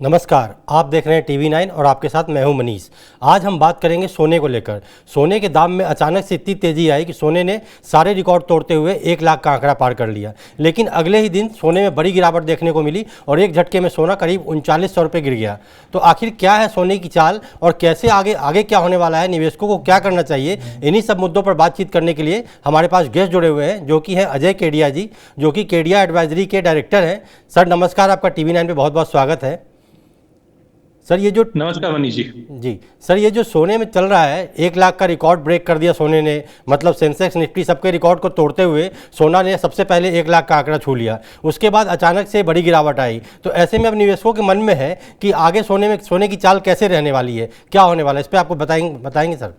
नमस्कार, आप देख रहे हैं टीवी 9 और आपके साथ मैं हूं मनीष। आज हम बात करेंगे सोने को लेकर। सोने के दाम में अचानक से इतनी तेज़ी आई कि सोने ने सारे रिकॉर्ड तोड़ते हुए 1 लाख का आंकड़ा पार कर लिया। लेकिन अगले ही दिन सोने में बड़ी गिरावट देखने को मिली और एक झटके में सोना करीब 3900 रुपये गिर गया। तो आखिर क्या है सोने की चाल और कैसे आगे आगे क्या होने वाला है, निवेशकों को क्या करना चाहिए, इन्हीं सब मुद्दों पर बातचीत करने के लिए हमारे पास गेस्ट जुड़े हुए हैं, जो कि हैं अजय केडिया जी, जो कि केडिया एडवाइजरी के डायरेक्टर हैं। सर नमस्कार, आपका टीवी 9 पे बहुत बहुत स्वागत है। सर ये जो नमस्कार मनीष जी। जी सर, ये जो सोने में चल रहा है, 1 लाख का रिकॉर्ड ब्रेक कर दिया सोने ने। मतलब सेंसेक्स निफ्टी सबके रिकॉर्ड को तोड़ते हुए सोना ने सबसे पहले 1 लाख का आंकड़ा छू लिया। उसके बाद अचानक से बड़ी गिरावट आई। तो ऐसे में अब निवेशकों के मन में है कि आगे सोने की चाल कैसे रहने वाली है, क्या होने वाला है, इस पर आपको बताएंगे सर।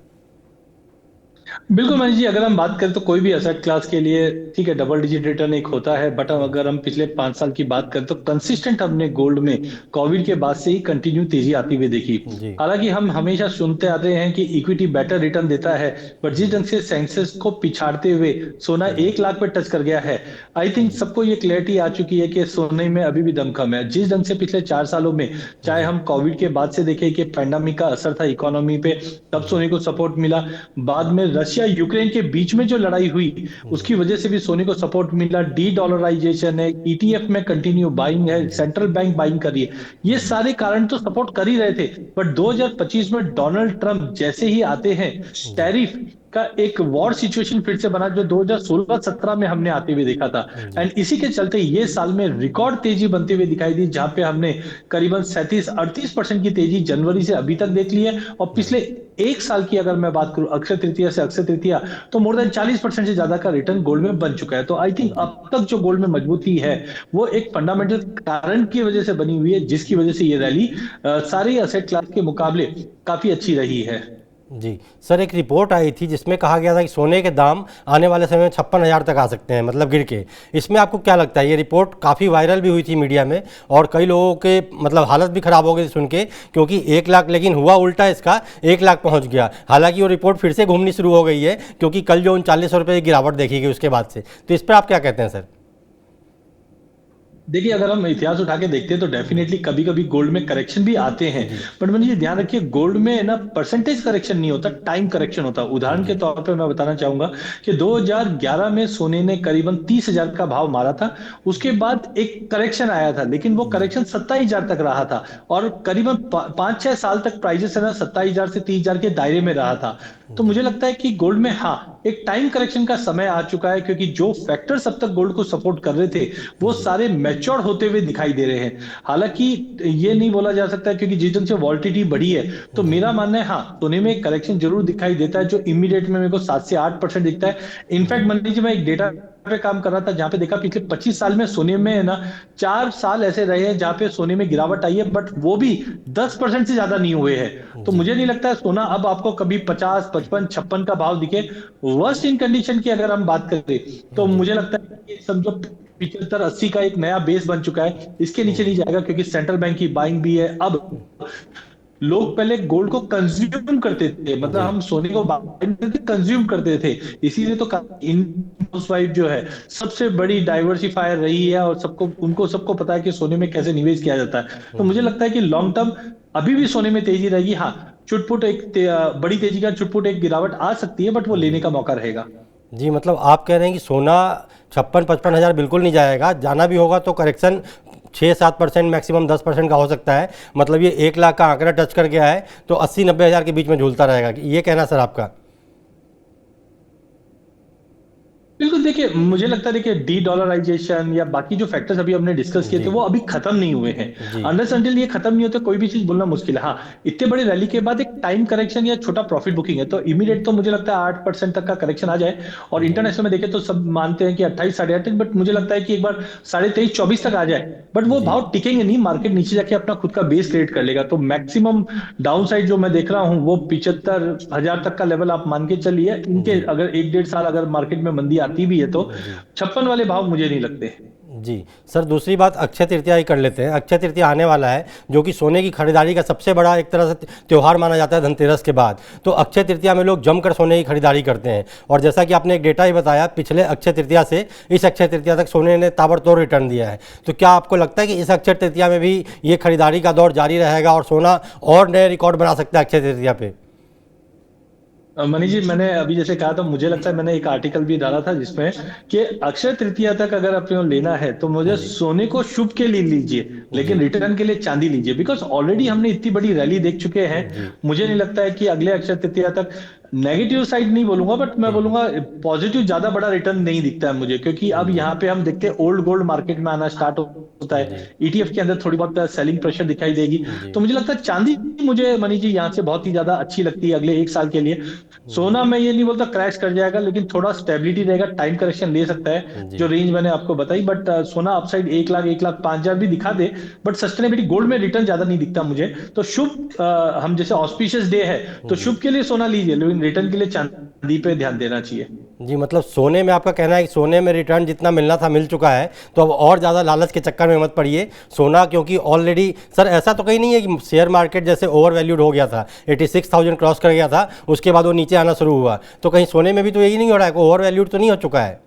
बिल्कुल मनीष जी, अगर हम बात करें तो कोई भी एसेट क्लास के लिए ठीक है, डबल डिजिट रिटर्न एक होता है, बट अगर हम पिछले 5 साल की बात करें तो कंसिस्टेंट हमने गोल्ड में कोविड के बाद से ही कंटिन्यू तेजी आती हुई देखी। जी हालांकि हम हमेशा सुनते आते हैं कि इक्विटी बेटर रिटर्न देता है, बट जिस ढंग से सेंसेक्स को पिछाड़ते हुए सोना 1 लाख पे टच कर गया है, आई थिंक सबको ये क्लैरिटी आ चुकी है कि सोने में अभी भी दमखम है। जिस ढंग से पिछले 4 सालों में, चाहे जी हम कोविड के बाद से देखें कि पैंडेमिक का असर था इकोनॉमी पे, तब सोने को सपोर्ट मिला। बाद में रशिया यूक्रेन के बीच में जो लड़ाई हुई, उसकी वजह से भी सोने को सपोर्ट मिला। डी डॉलराइजेशन है, ईटीएफ में कंटिन्यू बाइंग है, सेंट्रल बैंक बाइंग कर रही है, ये सारे कारण तो सपोर्ट कर ही रहे थे। बट 2025 में डोनाल्ड ट्रंप जैसे ही आते हैं, जी टैरिफ का एक वॉर सिचुएशन फिर से बना, जो 2016-17 में हमने आते हुए देखा था। जी एंड इसी के चलते ये साल में रिकॉर्ड तेजी बनती हुई दिखाई दी, जहां पे हमने करीबन 37-38% की तेजी जनवरी से अभी तक देख ली है। और पिछले एक साल की अगर मैं बात करूं, अक्षय तृतीया से अक्षय तृतीया, तो मोर देन 40% से ज्यादा का रिटर्न गोल्ड में बन चुका है। तो आई थिंक जी अब तक जो गोल्ड में मजबूती है, वो एक फंडामेंटल कारण की वजह से बनी हुई है, जिसकी वजह से ये रैली सारी असेट क्लास के मुकाबले काफी अच्छी रही है। जी सर, एक रिपोर्ट आई थी जिसमें कहा गया था कि सोने के दाम आने वाले समय में 56,000 तक आ सकते हैं, मतलब गिर के। इसमें आपको क्या लगता है? ये रिपोर्ट काफ़ी वायरल भी हुई थी मीडिया में और कई लोगों के मतलब हालत भी ख़राब हो गई थी सुन के, क्योंकि 1 लाख, लेकिन हुआ उल्टा, इसका 1 लाख पहुंच गया। हालांकि वो रिपोर्ट फिर से घूमनी शुरू हो गई है, क्योंकि कल जो 3900 रुपये की गिरावट देखी गई उसके बाद से। तो इस पर आप क्या कहते हैं सर? देखिए, अगर हम इतिहास उठा के देखते हैं तो डेफिनेटली कभी कभी गोल्ड में करेक्शन भी आते हैं। जी बट मैंने ये ध्यान रखिए, गोल्ड में ना परसेंटेज करेक्शन नहीं होता, टाइम करेक्शन होता है। उदाहरण के जी तौर पे मैं बताना चाहूंगा कि 2011 में सोने ने करीबन 30,000 का भाव मारा था। उसके बाद एक करेक्शन आया था, लेकिन वो जी करेक्शन 27,000 तक रहा था। और करीबन 5-6 साल तक प्राइजेस है ना 27,000 से 30,000 के दायरे में रहा था। तो जी मुझे लगता है कि गोल्ड में हाँ, एक टाइम करेक्शन का समय आ चुका है, क्योंकि जो फैक्टर्स अब तक गोल्ड को सपोर्ट कर रहे थे, वो जी सारे मैच्योर होते हुए दिखाई दे रहे हैं। हालांकि ये नहीं बोला जा सकता, क्योंकि जिस ढंग से वॉलिटिलिटी बढ़ी है, तो जी मेरा मानना है हाँ, सोने में एक करेक्शन जरूर दिखाई देता है, जो इमीडिएट में मेरे को 7 से 8% दिखता है। इनफैक्ट मान लीजिए, मैं एक डेटा पे काम कर रहा था, जहां पे देखा पिछले 25 साल में सोने में है ना 4 साल ऐसे रहे हैं जहां पे सोने में गिरावट आई है, बट वो भी 10% से ज्यादा नहीं हुए हैं। तो जी मुझे नहीं लगता है सोना अब आपको कभी 50, 55, 56 का भाव दिखे। वर्स्ट इन कंडीशन की अगर हम बात करें, तो जी मुझे लगता है कि समझो 75-80 का एक नया बेस बन चुका है, इसके नीचे नहीं जाएगा, क्योंकि सेंट्रल बैंक की बाइंग भी है। अब लोग पहले गोल्ड को कंज्यूम करते थे, मतलब जी हम सोने को कंज्यूम करते थे। इसीलिए तो इंडियन हाउसवाइफ जो है सबसे बड़ी डाइवर्सिफायर रही है, और सबको पता है कि सोने में कैसे निवेश किया जाता है। तो मुझे जी लगता है कि लॉन्ग टर्म अभी भी सोने में तेजी रहेगी। हाँ, चुटपुट बड़ी तेजी का चुटपुट एक गिरावट आ सकती है, बट वो लेने जी का मौका रहेगा। जी मतलब आप कह रहे हैं कि सोना 56-55 हज़ार बिल्कुल नहीं जाएगा, जाना भी होगा तो करेक्शन 6-7%, मैक्सिमम 10% का हो सकता है। मतलब ये 1 लाख का आंकड़ा टच कर गया है तो 80-90 हज़ार के बीच में झूलता रहेगा, ये कहना सर आपका? बिल्कुल, देखिए मुझे लगता है, देखिए डी डॉलराइजेशन या बाकी जो फैक्टर्स अभी हमने डिस्कस किए थे, जी वो अभी खत्म नहीं हुए हैं। जी अनलेस अनटिल ये खत्म नहीं होते, कोई भी चीज बोलना मुश्किल है। हाँ, इतने बड़े रैली के बाद एक टाइम करेक्शन या छोटा प्रॉफिट बुकिंग है, तो इमीडिएट तो मुझे लगता है 8% तक का करेक्शन आ जाए। और जी इंटरनेशनल में देखें तो सब मानते हैं कि 28, 28.5, बट मुझे लगता है कि एक बार 23, 24 तक आ जाए, बट वो जी भाव टिकेंगे नहीं, मार्केट नीचे जाके अपना खुद का बेस क्रिएट कर लेगा। तो मैक्सिमम डाउन साइड जो मैं देख रहा हूँ, वो 75,000 तक का लेवल आप मान के चलिए। इनके जी अगर 1-1.5 साल अगर मार्केट में मंदी आती भी है, तो जी 56 वाले भाव मुझे नहीं लगते। जी सर, दूसरी बात अक्षय तृतीया ही कर लेते हैं। अक्षय तृतीया आने वाला है, जो कि सोने की खरीदारी का सबसे बड़ा एक तरह से त्यौहार माना जाता है धनतेरस के बाद। तो अक्षय तृतीया में लोग जमकर सोने की खरीदारी करते हैं, और जैसा कि आपने एक डेटा ही बताया, पिछले अक्षय तृतीया से इस अक्षय तृतीया तक सोने ने ताबड़तोड़ रिटर्न दिया है। तो क्या आपको लगता है कि इस अक्षय तृतीया में भी ये खरीदारी का दौर जारी रहेगा और सोना और नए रिकॉर्ड बना सकता है अक्षय तृतीया पे? मनीष जी, मैंने अभी जैसे कहा था, मुझे लगता है मैंने एक आर्टिकल भी डाला था जिसमें कि अक्षय तृतीया तक अगर अपने को लेना है तो मुझे जी सोने को शुभ के लिए लीजिए, लेकिन जी रिटर्न के लिए चांदी लीजिए, बिकॉज ऑलरेडी हमने इतनी बड़ी रैली देख चुके हैं। जी। मुझे नहीं लगता है कि अगले अक्षय तृतीया तक, नेगेटिव साइड नहीं बोलूंगा बट मैं हम्म, बोलूंगा पॉजिटिव ज्यादा बड़ा रिटर्न नहीं दिखता है मुझे, क्योंकि अब जी यहाँ पे हम देखते हैं ओल्ड गोल्ड मार्केट में आना स्टार्ट होता है, जी ईटीएफ के अंदर थोड़ी बहुत सेलिंग प्रेशर दिखाई देगी। जी तो मुझे लगता है चांदी, मुझे मनीष जी यहाँ से बहुत ही ज्यादा अच्छी लगती है अगले एक साल के लिए। सोना मैं ये नहीं बोलता क्रैश कर जाएगा, लेकिन थोड़ा स्टेबिलिटी रहेगा, टाइम करेक्शन ले सकता है जी जो रेंज मैंने आपको बताई। बट सोना अपसाइड 1 लाख 1,05,000 भी दिखा दे, बट सस्टेनेबिलिटी गोल्ड में रिटर्न ज्यादा नहीं दिखता मुझे। तो शुभ, हम जैसे ऑस्पिशियस डे है तो जी शुभ के लिए सोना लीजिए, लेकिन रिटर्न के लिए चांदी पे ध्यान देना चाहिए। जी। मतलब सोने में आपका कहना है कि सोने में रिटर्न जितना मिलना था मिल चुका है, तो अब और ज़्यादा लालच के चक्कर में मत पड़िए। सोना क्योंकि ऑलरेडी सर ऐसा तो कहीं नहीं है कि शेयर मार्केट जैसे ओवर वैल्यूड हो गया था, 86,000 क्रॉस कर गया था, उसके बाद वो नीचे आना शुरू हुआ, तो कहीं सोने में भी तो यही नहीं हो रहा है, ओवर वैल्यूड तो नहीं हो चुका है?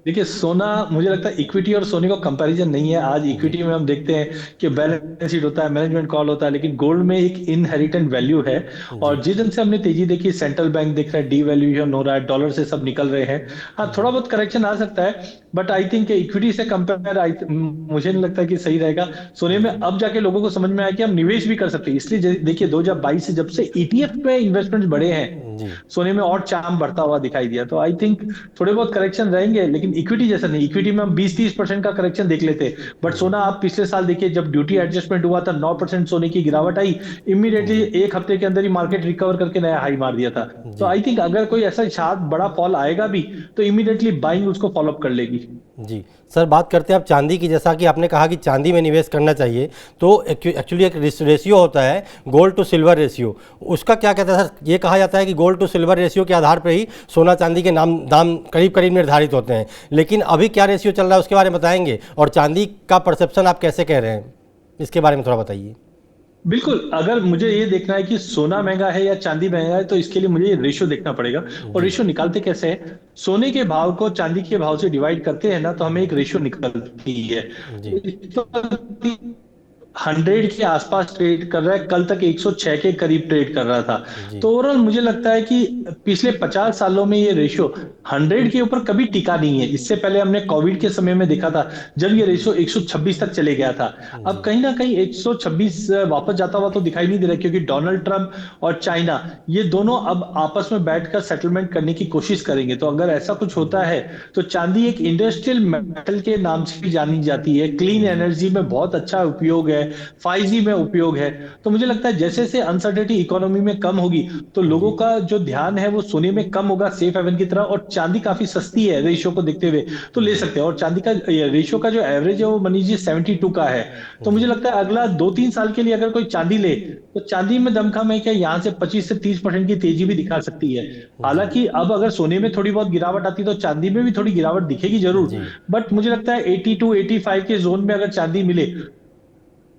देखिए, सोना, मुझे लगता है इक्विटी और सोने का कंपैरिजन नहीं है। आज जी इक्विटी में हम देखते हैं कि बैलेंस शीट होता है, मैनेजमेंट कॉल होता है, लेकिन गोल्ड में एक इनहेरिटेंट वैल्यू है। जी और जिस दिन से हमने तेजी देखी, सेंट्रल बैंक दिख रहा है डीवैल्यूएशन हो रहा है, डॉलर से सब निकल रहे हैं। हाँ, थोड़ा बहुत करेक्शन आ सकता है, बट आई थिंक इक्विटी से कंपेयर मुझे नहीं लगता कि सही रहेगा। सोने में जी अब जाके लोगों को समझ में आया कि हम निवेश भी कर सकते हैं, इसलिए देखिए 2022 से जब से ईटीएफ में इन्वेस्टमेंट बढ़े हैं, जी सोने में और चाम बढ़ता हुआ दिखाई दिया। तो आई थिंक थोड़े बहुत करेक्शन रहेंगे, लेकिन इक्विटी जैसा नहीं। इक्विटी में हम 20-30% का करेक्शन देख लेते, बट जी सोना आप पिछले साल देखिए, जब ड्यूटी एडजस्टमेंट हुआ था 9% सोने की गिरावट आई, इमीडिएटली जी एक हफ्ते के अंदर ही मार्केट रिकवर करके नया हाई मार दिया था। तो जी आई थिंक अगर कोई ऐसा शायद बड़ा फॉल आएगा भी, तो इमीडिएटली बाइंग उसको फॉलोअप कर लेगी। जी। सर बात करते हैं अब चांदी की। जैसा कि आपने कहा कि चांदी में निवेश करना चाहिए, तो एक्चुअली एक रेशियो होता है, गोल्ड टू सिल्वर रेशियो। उसका क्या कहता है सर? ये कहा जाता है कि गोल्ड टू सिल्वर रेशियो के आधार पर ही सोना चांदी के दाम करीब करीब निर्धारित होते हैं, लेकिन अभी क्या रेशियो चल रहा है उसके बारे में बताएंगे, और चांदी का परसेप्शन आप कैसे कह रहे हैं, इसके बारे में थोड़ा बताइए। बिल्कुल, अगर मुझे ये देखना है कि सोना महंगा है या चांदी महंगा है, तो इसके लिए मुझे ये रेशियो देखना पड़ेगा। और जी रेशियो निकालते कैसे हैं? सोने के भाव को चांदी के भाव से डिवाइड करते हैं ना, तो हमें एक रेशियो निकलती है। जी 100 के आसपास ट्रेड कर रहा है, कल तक 106 के करीब ट्रेड कर रहा था। जी तो ओवरऑल मुझे लगता है कि पिछले 50 सालों में ये रेशियो 100 के ऊपर कभी टिका नहीं है। इससे पहले हमने कोविड के समय में देखा था, जब ये रेशियो 126 तक चले गया था। अब जी कहीं ना कहीं 126 वापस जाता हुआ तो दिखाई नहीं दे रहा, क्योंकि डोनाल्ड ट्रंप और चाइना, ये दोनों अब आपस में बैठकर सेटलमेंट करने की कोशिश करेंगे। तो अगर ऐसा कुछ होता है, तो चांदी एक इंडस्ट्रियल मेटल के नाम से भी जानी जाती है, क्लीन जी एनर्जी में बहुत अच्छा उपयोग है, 5G में उपयोग है। तो मुझे लगता है जैसे जैसे अनसर्टेनिटी इकोनॉमी में कम होगी, तो लोगों जी का जो ध्यान है वो सोने में कम होगा, सेफ हेवन की तरफ। और चांदी काफी सस्ती है रेशियो को देखते हुए, तो ले जी सकते हैं। और चांदी का रेशियो का जो एवरेज है वो मनीष जी 72 का है। तो मुझे जी लगता है अगला 2-3 साल के लिए अगर कोई चांदी ले, तो चांदी में दमखम है क्या, यहाँ से 25 से 30% की तेजी भी दिखा सकती है। जी हालांकि अब अगर सोने में थोड़ी बहुत गिरावट आती, तो चांदी में भी थोड़ी गिरावट दिखेगी जरूर। जी बट मुझे लगता है 82-85 के जोन में अगर चांदी मिले,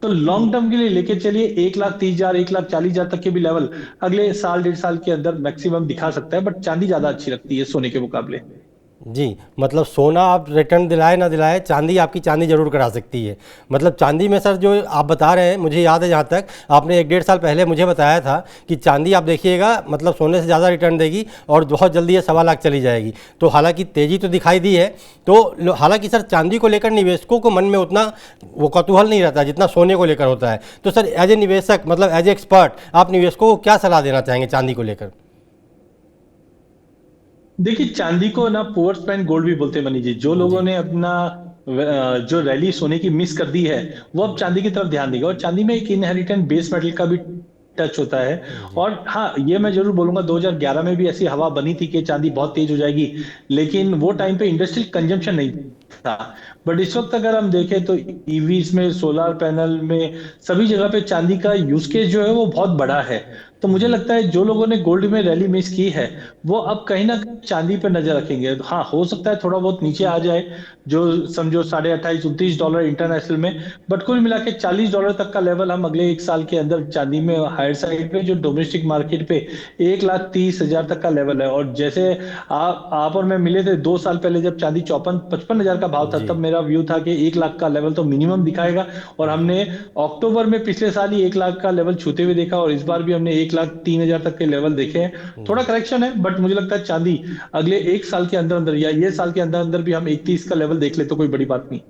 तो लॉन्ग टर्म के लिए लेके चलिए, 1,30,000 1,40,000 तक के भी लेवल अगले साल 1.5 साल के अंदर मैक्सिमम दिखा सकता है। बट चांदी ज्यादा अच्छी लगती है सोने के मुकाबले। जी। मतलब सोना आप रिटर्न दिलाए ना दिलाए, चांदी आपकी चांदी जरूर करा सकती है। मतलब चांदी में सर जो आप बता रहे हैं, मुझे याद है जहाँ तक आपने 1 डेढ़ साल पहले मुझे बताया था कि चांदी आप देखिएगा मतलब सोने से ज़्यादा रिटर्न देगी और बहुत जल्दी ये 1.25 लाख चली जाएगी। तो हालांकि तेज़ी तो दिखाई दी है। तो हालांकि सर चांदी को लेकर निवेशकों को मन में उतना वो कौतूहल नहीं रहता जितना सोने को लेकर होता है। तो सर एज ए निवेशक, मतलब एज ए एक्सपर्ट, आप निवेशकों को क्या सलाह देना चाहेंगे चांदी को लेकर? देखिए, चांदी को ना पुअर मैन गोल्ड भी बोलते हैं मनी जी। जो लोगों जी ने अपना जो रैली सोने की मिस कर दी है, वो अब जी चांदी की तरफ ध्यान देगा। और चांदी में एक इनहेरिटेंट बेस मेटल का भी टच होता है। जी और हाँ, ये मैं जरूर बोलूंगा, 2011 में भी ऐसी हवा बनी थी कि चांदी बहुत तेज हो जाएगी, लेकिन वो टाइम पे इंडस्ट्रियल कंजम्पशन नहीं था। बट इस वक्त अगर हम देखें, तो ईवीज में, सोलर पैनल में, सभी जगह पे चांदी का यूज केस जो है वो बहुत बड़ा है। तो मुझे जी लगता है जो लोगों ने गोल्ड में रैली मिस की है, वो अब कहीं ना कहीं चांदी पर नजर रखेंगे। हाँ, हो सकता है थोड़ा बहुत नीचे आ जाए, जो समझो 28-29 डॉलर इंटरनेशनल में, बट कुल मिला के $40 तक का लेवल हम अगले एक साल के अंदर चांदी में हायर साइड पे, जो डोमेस्टिक मार्केट पे 1,30,000 तक का लेवल है। और जैसे आप और मैं मिले थे 2 साल पहले, जब चांदी 54-55 हजार का भाव था, जी तब मेरा व्यू था कि 1 लाख का लेवल तो मिनिमम दिखाएगा। और जी हमने अक्टूबर में पिछले साल ही 1 लाख का लेवल छूते हुए देखा, और इस बार भी हमने 1,03,000 तक के लेवल देखे हैं। थोड़ा जी करेक्शन है, बट मुझे लगता है चांदी अगले एक साल के अंदर अंदर, या ये साल के अंदर अंदर भी हम 31 का लेवल देख ले तो कोई बड़ी बात नहीं।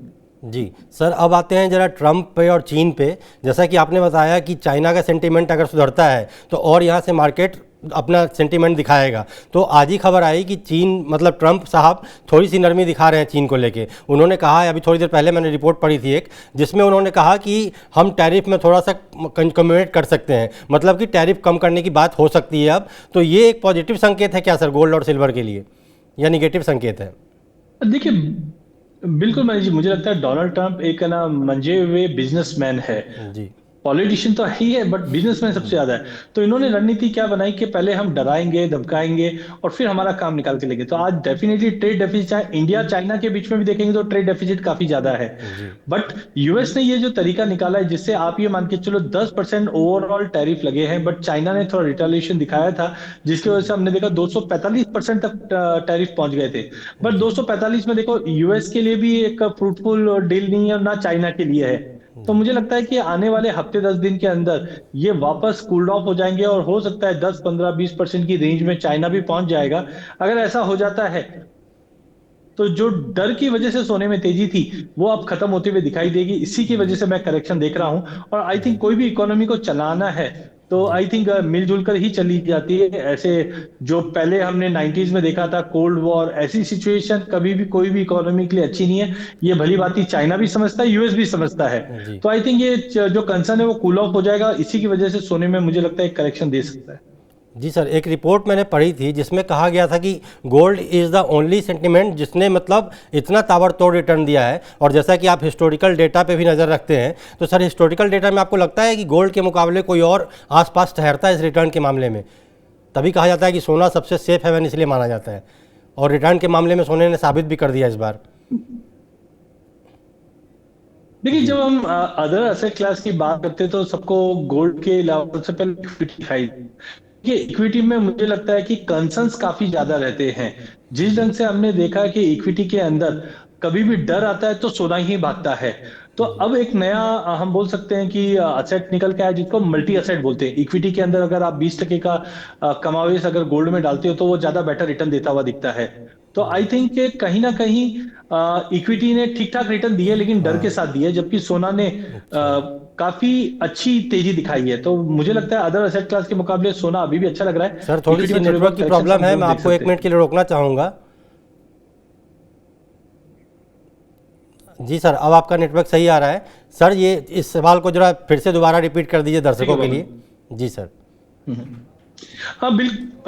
जी। सर अब आते हैं जरा ट्रंप पे और चीन पे। जैसा कि आपने बताया कि चाइना का सेंटीमेंट अगर सुधरता है तो और यहाँ से मार्केट अपना सेंटीमेंट दिखाएगा। तो आज ही खबर आई कि चीन मतलब ट्रंप साहब थोड़ी सी नरमी दिखा रहे हैं चीन को लेके। उन्होंने कहा है, अभी थोड़ी देर पहले मैंने रिपोर्ट पढ़ी थी एक, जिसमें उन्होंने कहा कि हम टैरिफ में थोड़ा सा कम्युनिकेट कर सकते हैं, मतलब कि टैरिफ कम करने की बात हो सकती है अब। तो ये एक पॉजिटिव संकेत है क्या सर गोल्ड और सिल्वर के लिए, या निगेटिव संकेत है? देखिए, बिल्कुल मनीष जी, मुझे लगता है डोनाल्ड ट्रंप एक ना मंजे हुए बिजनेसमैन है। जी पॉलिटिशियन तो ही है, बट बिजनेसमैन सबसे जी ज्यादा है। तो इन्होंने रणनीति क्या बनाई कि पहले हम डराएंगे धमकाएंगे और फिर हमारा काम निकाल के लेंगे। तो आज डेफिनेटली ट्रेड डेफिसिट, चाहे इंडिया चाइना के बीच में भी देखेंगे तो ट्रेड डेफिसिट काफी ज्यादा है। जी बट यूएस ने ये जो तरीका निकाला है, जिससे आप ये मान के चलो 10% ओवरऑल टैरिफ लगे हैं, बट चाइना ने थोड़ा रिटेलिएशन दिखाया था, जिसकी वजह से हमने देखा 245% तक टैरिफ पहुंच गए थे। बट जी 245 में देखो, यूएस के लिए भी एक फ्रूटफुल डील नहीं है, और ना चाइना के लिए है। तो जी मुझे लगता है कि आने वाले हफ्ते 10 दिन के अंदर ये वापस कूल्ड ऑफ हो जाएंगे, और हो सकता है 10-15-20% की रेंज में चाइना भी पहुंच जाएगा। अगर ऐसा हो जाता है तो जो डर की वजह से सोने में तेजी थी, वो अब खत्म होते हुए दिखाई देगी। इसी की वजह जी से मैं करेक्शन देख रहा हूं। और आई जी थिंक कोई भी इकोनॉमी को चलाना है तो जी आई थिंक मिलजुल कर ही चली जाती है। ऐसे जो पहले हमने 90s में देखा था, कोल्ड वॉर, ऐसी सिचुएशन कभी भी कोई भी इकोनॉमी के लिए अच्छी नहीं है। ये भली बात चाइना भी समझता है, यूएस भी समझता है। जी तो आई थिंक ये जो कंसर्न है वो कूल ऑफ हो जाएगा। इसी की वजह से सोने में मुझे लगता है एक करेक्शन दे सकता है। जी सर, एक रिपोर्ट मैंने पढ़ी थी जिसमें कहा गया था कि gold is the only sentiment जिसने मतलब इतना ताबड़तोड़ रिटर्न दिया है। और जैसा कि आप हिस्टोरिकल डेटा पे भी नज़र रखते हैं, तो सर हिस्टोरिकल डेटा में आपको लगता है कि गोल्ड के मुकाबले कोई और आसपास ठहरता है इस रिटर्न के मामले में? तभी कहा जाता है कि सोना सबसे सेफ हेवन इसलिए माना जाता है, और रिटर्न के मामले में सोने ने साबित भी कर दिया इस बार। देखिए, जी जब हम अदर असेट क्लास की बात करते हैं तो सबको गोल्ड के अलावा सबसे पहले इक्विटी दिखाई। कि इक्विटी में मुझे लगता है कि कंसर्न्स काफी ज्यादा रहते हैं। जिस जी ढंग से हमने देखा कि इक्विटी के अंदर कभी भी डर आता है तो सोना ही भागता है। तो जी अब एक नया हम बोल सकते हैं कि असेट निकल के आया, जिसको मल्टी असेट बोलते हैं। इक्विटी के अंदर अगर आप 20% का कमावेश अगर गोल्ड में डालते हो तो वो ज्यादा बेटर रिटर्न देता हुआ दिखता है। तो आई जी थिंक कहीं ना कहीं इक्विटी ने ठीक ठाक रिटर्न दिए, लेकिन डर के हाँ। साथ दिए, जबकि सोना ने अच्छा काफी अच्छी तेजी दिखाई है। तो मुझे लगता है अदर असेट क्लास के मुकाबले सोना अभी भी अच्छा लग रहा है। सर, थोड़ी इक्विटी सी में थोड़ी नेटवर्क बहुत की करेक्शन प्रॉब्लम हम है, जरूर मैं देख आपको एक सकते मिनट हैं। के लिए रोकना चाहूँगा। जी सर, अब आपका नेटवर्क सही आ रहा है। सर ये इस सवाल को जरा फिर से दोबारा रिपीट कर दीजिए ठीक है दर्शकों के बाबू। लिए। जी सर। हाँ,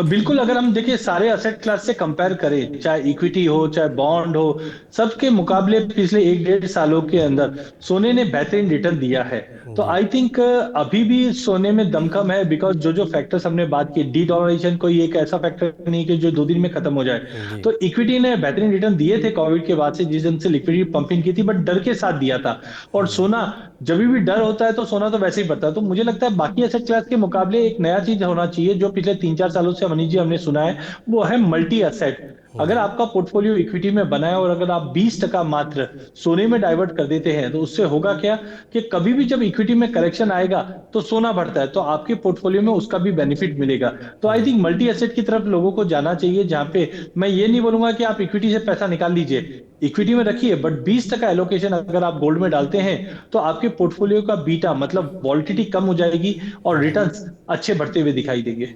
बिल्कुल। अगर हम देखिए सारे असेट क्लास से कंपेयर करें, चाहे इक्विटी हो चाहे बॉन्ड हो, सबके मुकाबले पिछले 1-1.5 सालों के अंदर सोने ने बेहतरीन रिटर्न दिया है। तो जी आई थिंक अभी भी सोने में दमखम है, बिकॉज जो जो फैक्टर्स हमने बात की, डी डॉलराइजेशन कोई एक ऐसा फैक्टर नहीं कि जो 2 दिन में खत्म हो जाए। जी तो इक्विटी ने बेहतरीन रिटर्न दिए थे कोविड के बाद से, जिस दिन से लिक्विडिटी पंपिंग की थी, बट डर के साथ दिया था। और सोना, जब भी डर होता है तो सोना तो वैसे ही बढ़ता है। तो मुझे लगता है बाकी एसेट क्लास के मुकाबले एक नया चीज होना चाहिए, जो पिछले 3-4 सालों से मनीष जी हमने सुना है, वो है मल्टी एसेट। अगर जी आपका पोर्टफोलियो इक्विटी में बना है और अगर आप 20% मात्र सोने में डाइवर्ट कर देते हैं, तो उससे होगा क्या कि कभी भी जब इक्विटी में करेक्शन आएगा तो सोना बढ़ता है, तो आपके पोर्टफोलियो में उसका भी बेनिफिट मिलेगा। तो आई थिंक मल्टी एसेट की तरफ लोगों को जाना चाहिए, जहां पे मैं ये नहीं बोलूंगा कि आप इक्विटी से पैसा निकाल लीजिए, इक्विटी में रखिए, बट 20% एलोकेशन अगर आप गोल्ड में डालते हैं तो आपके पोर्टफोलियो का बीटा मतलब वॉलिटिलिटी कम हो जाएगी और जी रिटर्न्स अच्छे बढ़ते हुए दिखाई देंगे।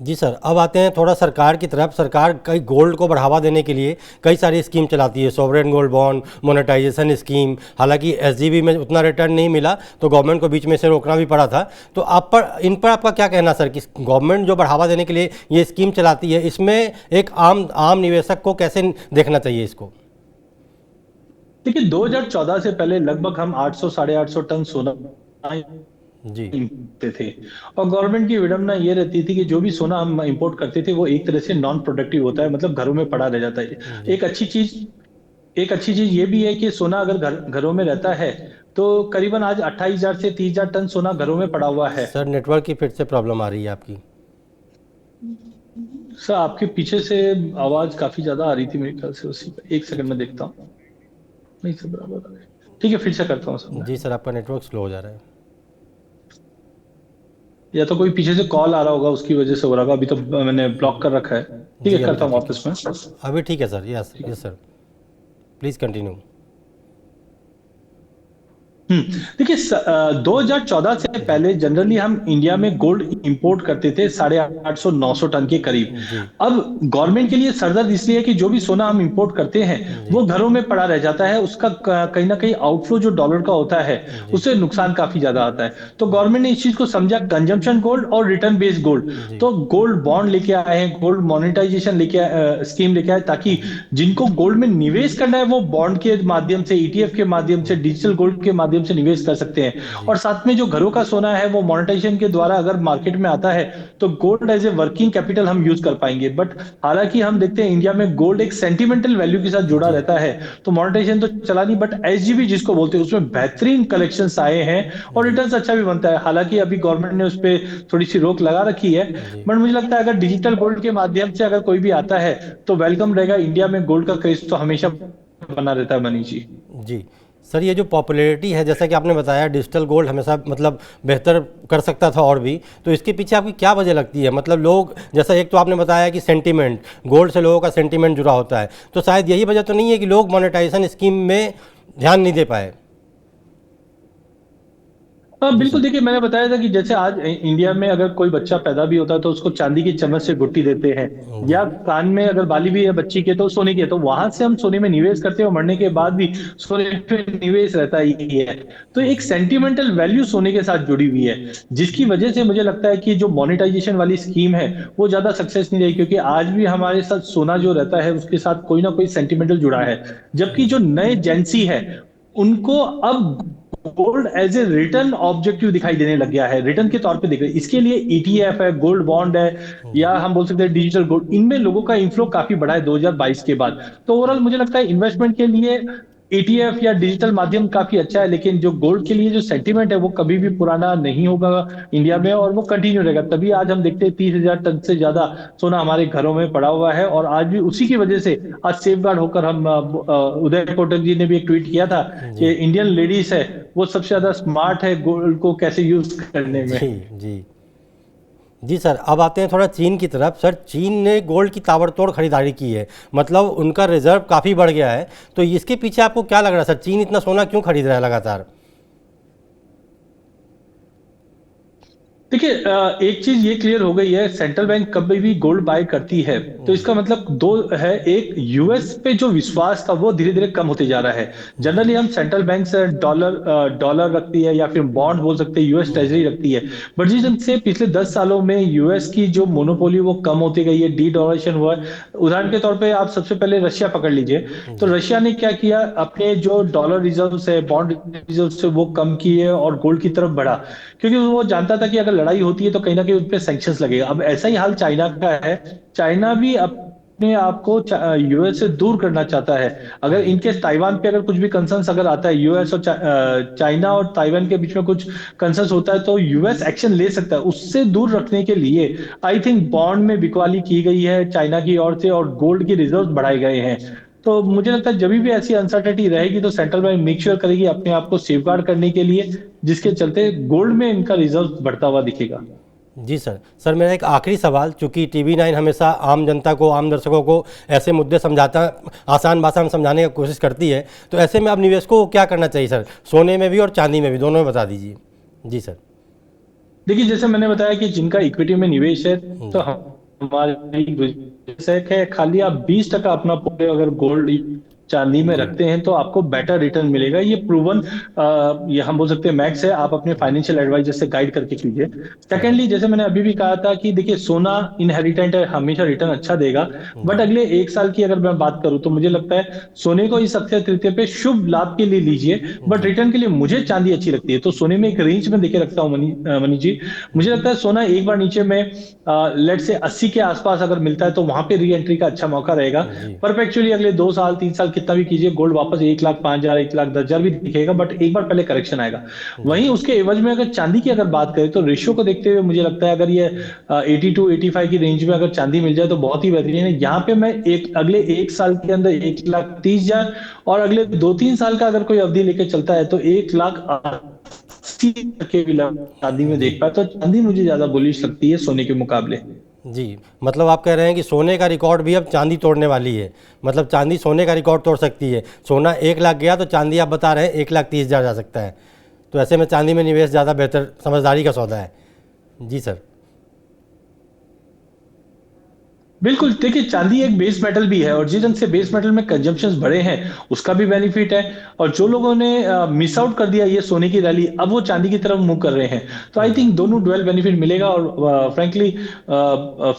जी सर, अब आते हैं थोड़ा सरकार की तरफ। सरकार कई गोल्ड को बढ़ावा देने के लिए कई सारी स्कीम चलाती है, sovereign gold bond, monetisation scheme. हालांकि एसजीबी में उतना रिटर्न नहीं मिला तो गवर्नमेंट को बीच में से रोकना भी पड़ा था। तो आप पर इन पर आपका क्या कहना सर, कि गवर्नमेंट जो बढ़ावा देने के लिए ये स्कीम चलाती है, इसमें एक आम आम निवेशक को कैसे देखना चाहिए इसको? देखिए, 2014 से पहले लगभग हम 800 850 टन सोना जी करते थे। और गवर्नमेंट की विडंबना ये रहती थी कि जो भी सोना हम इंपोर्ट करते थे वो एक तरह से नॉन प्रोडक्टिव होता है, मतलब घरों में पड़ा रह जाता है। जी। एक अच्छी चीज एक अच्छी चीज ये भी है कि सोना अगर घरों में रहता है तो करीबन आज 28,000 से 30,000 टन सोना घरों में पड़ा हुआ है। सर नेटवर्क की फिर से प्रॉब्लम आ रही है आपकी। सर आपके पीछे से आवाज काफी ज्यादा आ रही थी मेरे ख्याल से, उसी का एक सेकंड में देखता हूँ। नहीं सर बराबर आ रहा है। ठीक है, फिर से करता हूँ सर मैं। जी सर, आपका नेटवर्क स्लो हो जा रहा है। या तो कोई पीछे से कॉल आ रहा होगा, उसकी वजह से हो रहा होगा। अभी तो मैंने ब्लॉक कर रखा है। ठीक है, जी अभी करता तो हूँ ठीक है। वापस में। अभी ठीक है sir. Yes yes sir, please continue. देखिए 2014 से जी पहले जनरली हम इंडिया में गोल्ड इंपोर्ट करते थे 850-900 टन के करीब। जी अब गवर्नमेंट के लिए सरदर्द इसलिए है कि जो भी सोना हम इंपोर्ट करते हैं जी वो घरों में पड़ा रह जाता है, उसका कहीं ना कहीं आउटफ्लो जो डॉलर का होता है जी उससे नुकसान काफी ज्यादा आता है। तो गवर्नमेंट ने इस चीज को समझा, कंजम्पशन गोल्ड और रिटर्न बेस्ड गोल्ड। जी तो गोल्ड बॉन्ड लेके आए हैं, गोल्ड मोनेटाइजेशन स्कीम लेके आए, ताकि जिनको गोल्ड में निवेश करना है वो बॉन्ड के माध्यम से, ईटीएफ के माध्यम से, डिजिटल गोल्ड के माध्यम से निवेश कर सकते हैं। जी और साथ में जो घरों का सोना है वो मोनेटाइजेशन के द्वारा अगर मार्केट में आता है तो gold as a working capital हम यूज कर पाएंगे। बट हालांकि हम देखते हैं इंडिया में गोल्ड एक सेंटिमेंटल वैल्यू के साथ जुड़ा जी रहता है, तो मोनेटाइजेशन तो चला नहीं। बट एसजीबी जिसको बोलते हैं उसमें बेहतरीन कलेक्शंस आए हैं और जी रिटर्न्स अच्छा भी बनता है। हालांकि अभी गवर्नमेंट ने उस पर थोड़ी सी रोक लगा रखी है। जी बट मुझे लगता है अगर डिजिटल गोल्ड के माध्यम से अगर कोई भी आता है तो वेलकम रहेगा। इंडिया में गोल्ड का क्रेज तो हमेशा बना रहता है मनीष जी। जी। सर ये जो पॉपुलैरिटी है, जैसा कि आपने बताया डिजिटल गोल्ड हमेशा मतलब बेहतर कर सकता था और भी, तो इसके पीछे आपकी क्या वजह लगती है? मतलब लोग, जैसा एक तो आपने बताया कि सेंटीमेंट, गोल्ड से लोगों का सेंटीमेंट जुड़ा होता है, तो शायद यही वजह तो नहीं है कि लोग मोनेटाइजेशन स्कीम में ध्यान नहीं दे पाए? हाँ जी बिल्कुल, सर। देखिए मैंने बताया था कि जैसे आज इंडिया में अगर कोई बच्चा पैदा भी होता है तो उसको चांदी की चम्मच से गुट्टी देते हैं, जी या कान में अगर बाली भी है बच्ची के तो सोने की है, तो वहां से हम सोने में निवेश करते हैं और मरने के बाद भी सोने पे निवेश रहता ही है। तो एक सेंटिमेंटल वैल्यू सोने के साथ जुड़ी हुई है, जिसकी वजह से मुझे लगता है कि जो मोनेटाइजेशन वाली स्कीम है वो ज्यादा सक्सेस नहीं रही, क्योंकि आज भी हमारे साथ सोना जो रहता है उसके साथ कोई ना कोई सेंटिमेंटल जुड़ा है। जबकि जो नए जेंसी है उनको अब gold as a return objective दिखाई देने लग गया है, रिटर्न के तौर पे देख रहे हैं। इसके लिए ईटीएफ है, गोल्ड बॉन्ड है, जी या हम बोल सकते हैं डिजिटल गोल्ड, इनमें लोगों का इन्फ्लो काफी बढ़ा है 2022 के बाद। तो ओवरऑल मुझे लगता है इन्वेस्टमेंट के लिए ईटीएफ या डिजिटल माध्यम काफी अच्छा है, लेकिन जो गोल्ड के लिए जो सेंटीमेंट है वो कभी भी पुराना नहीं होगा इंडिया में, और वो कंटिन्यू रहेगा। तभी आज हम देखते हैं 30,000 टन से ज्यादा सोना हमारे घरों में पड़ा हुआ है, और आज भी उसी की वजह से आज सेफ गार्ड होकर हम उदय कोटक जी ने भी एक ट्वीट किया था कि जी इंडियन लेडीज है वो सबसे ज्यादा स्मार्ट है गोल्ड को कैसे यूज करने में। जी जी जी सर, अब आते हैं थोड़ा चीन की तरफ। सर चीन ने गोल्ड की ताबड़तोड़ खरीदारी की है, मतलब उनका रिजर्व काफ़ी बढ़ गया है, तो इसके पीछे आपको क्या लग रहा है सर? चीन इतना सोना क्यों खरीद रहा है लगातार? देखिए एक चीज ये क्लियर हो गई है, सेंट्रल बैंक कभी भी गोल्ड बाय करती है तो इसका मतलब दो है। एक, यूएस पे जो विश्वास था वो धीरे धीरे कम होते जा रहा है। जनरली हम सेंट्रल बैंक से डॉलर रखती है या फिर बॉन्ड बोल सकते हैं, यूएस ट्रेजरी रखती है। बट जिस ढंग से पिछले 10 सालों में यूएस की जो मोनोपोली वो कम होती गई है, डी डॉलरेशन हुआ है। उदाहरण के तौर पे आप सबसे पहले रशिया पकड़ लीजिए। तो जी रशिया ने क्या किया, अपने जो डॉलर रिजर्व है, बॉन्ड रिजर्व से वो कम किए और गोल्ड की तरफ बढ़ा, क्योंकि वो जानता था कि अगर लड़ाई होती है तो कहीं ना कहीं उन पे सैंक्शंस लगेगा। अब ऐसा ही हाल चाइना का है। चाइना भी अपने आप को यूएस से दूर करना चाहता है। अगर जी इनकेस ताइवान पे अगर कुछ भी कंसर्न्स अगर आता है, यूएस और चाइना और ताइवान के बीच में कुछ कंसर्न्स होता है तो यूएस एक्शन ले सकता है। उससे दूर रखने के लिए आई थिंक बॉन्ड में बिकवाली की गई है चाइना की ओर से, और गोल्ड की रिजर्व बढ़ाए गए हैं। तो मुझे लगता है जब भी ऐसी अनसर्टेनिटी रहेगी तो सेंट्रल बैंक मेक श्योर करेगी अपने आप को सेफगार्ड करने के लिए, जिसके चलते गोल्ड में इनका रिजर्व बढ़ता हुआ दिखेगा। जी सर। सर मेरा एक आखिरी सवाल, चूंकि TV9 हमेशा आम जनता को, आम दर्शकों को ऐसे मुद्दे समझाता, आसान भाषा में समझाने की कोशिश करती है, तो ऐसे में अब निवेशकों को क्या करना चाहिए सर? सोने में भी और चांदी में भी, दोनों में बता दीजिए। जी सर। देखिए जैसे मैंने बताया कि जिनका इक्विटी में निवेश है तो जी हमारी गुजारिश है कि खाली आप 20% अपना पोर्टफोलियो अगर गोल्ड चांदी में जी रखते हैं तो आपको बेटर रिटर्न मिलेगा। ये प्रूवन, ये हम बोल सकते हैं मैक्स है। आप अपने फाइनेंशियल एडवाइजर से गाइड करके कीजिए। जी सेकेंडली, जैसे मैंने अभी भी कहा था कि देखिए सोना इनहेरिटेंट है, हमेशा रिटर्न अच्छा देगा। बट जी अगले 1 साल की अगर मैं बात करूं तो मुझे लगता है सोने को इस अक्षय तृतीया पे शुभ लाभ के लिए लीजिए। बट जी रिटर्न के लिए मुझे चांदी अच्छी लगती है। तो सोने में एक रेंज में देखे रखता हूँ मनी जी। मुझे लगता है सोना एक बार नीचे में लेट से 80 के आसपास अगर मिलता है तो वहां पे री एंट्री का अच्छा मौका रहेगा। जी परपेचुअली अगले 2 साल 3 साल कितना भी कीजिए, गोल्ड वापस 1,05,000 1,10,000 भी दिखेगा, बट एक बार पहले करेक्शन आएगा। जी वहीं उसके एवज में अगर चांदी की अगर बात करें तो रेशियो को देखते हुए मुझे लगता है अगर ये 82 85 की रेंज में अगर चांदी मिल जाए तो बहुत ही बेहतरीन है। यहाँ पे मैं एक अगले 1 साल के अंदर 1,30,000 और अगले 2 3 साल का अगर कोई अवधि लेके चलता है तो 1,80,000 के भी चांदी में जी देख पाए। तो चांदी मुझे ज्यादा बुलिश लगती है सोने के मुकाबले। जी। मतलब आप कह रहे हैं कि सोने का रिकॉर्ड भी अब चांदी तोड़ने वाली है। मतलब चांदी सोने का रिकॉर्ड तोड़ सकती है। सोना 1 लाख गया तो चांदी आप बता रहे हैं 1,30,000 जा सकता है। तो ऐसे में चांदी में निवेश ज़्यादा बेहतर समझदारी का सौदा है। जी सर। बिल्कुल, देखिए चांदी एक बेस मेटल भी है और जिस ढंग से बेस मेटल में कंजम्पशंस बढ़े हैं उसका भी बेनिफिट है। और जो लोगों ने मिस आउट कर दिया ये सोने की रैली, अब वो चांदी की तरफ मूव कर रहे हैं। तो आई जी थिंक दोनों डुअल बेनिफिट मिलेगा। और फ्रैंकली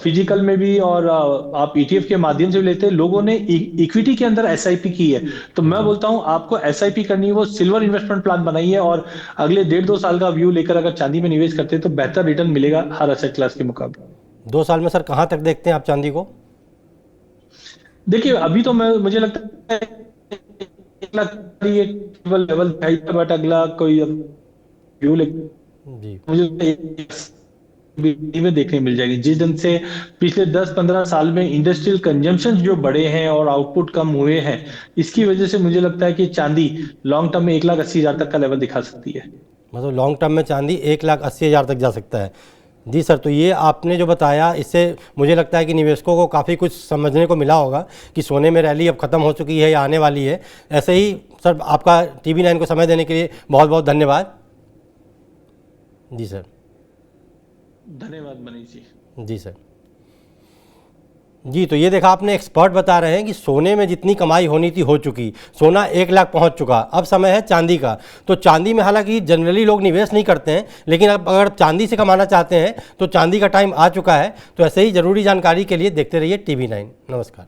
फिजिकल में भी और आप ईटीएफ के माध्यम से भी लेते हैं, लोगों ने इक्विटी के अंदर एसआईपी की है। तो मैं जी। बोलता हूं आपको एसआईपी करनी है, वो सिल्वर इन्वेस्टमेंट प्लान बनाइए और अगले 1.5 2 साल का व्यू लेकर अगर चांदी में निवेश करते हैं तो बेहतर रिटर्न मिलेगा हर एसेट क्लास के मुकाबले। 2 साल में सर कहाँ तक देखते हैं आप चांदी को? देखिए अभी तो मैं मुझे लगता है 1 लाख ये केवल लेवल दिखाई था, बट अगला कोई व्यू जी मुझे लगता है में देखने मिल जाएगी। जिस ढंग से पिछले 10 15 साल में इंडस्ट्रियल कंजम्पशन जो बढ़े हैं और आउटपुट कम हुए हैं, इसकी वजह से मुझे लगता है कि चांदी लॉन्ग टर्म में 1,80,000 तक का लेवल दिखा सकती है। मतलब लॉन्ग टर्म में चांदी 1,80,000 तक जा सकता है। जी सर, तो ये आपने जो बताया इससे मुझे लगता है कि निवेशकों को काफ़ी कुछ समझने को मिला होगा कि सोने में रैली अब ख़त्म हो चुकी है या आने वाली है। ऐसे ही सर, आपका TV9 को समय देने के लिए बहुत बहुत धन्यवाद। जी सर। धन्यवाद मनीष जी। जी सर। जी, तो ये देखा आपने, एक्सपर्ट बता रहे हैं कि सोने में जितनी कमाई होनी थी हो चुकी। सोना 1 लाख पहुंच चुका, अब समय है चांदी का। तो चांदी में हालांकि जनरली लोग निवेश नहीं करते हैं, लेकिन अब अगर चांदी से कमाना चाहते हैं तो चांदी का टाइम आ चुका है। तो ऐसे ही ज़रूरी जानकारी के लिए देखते रहिए TV9। नमस्कार।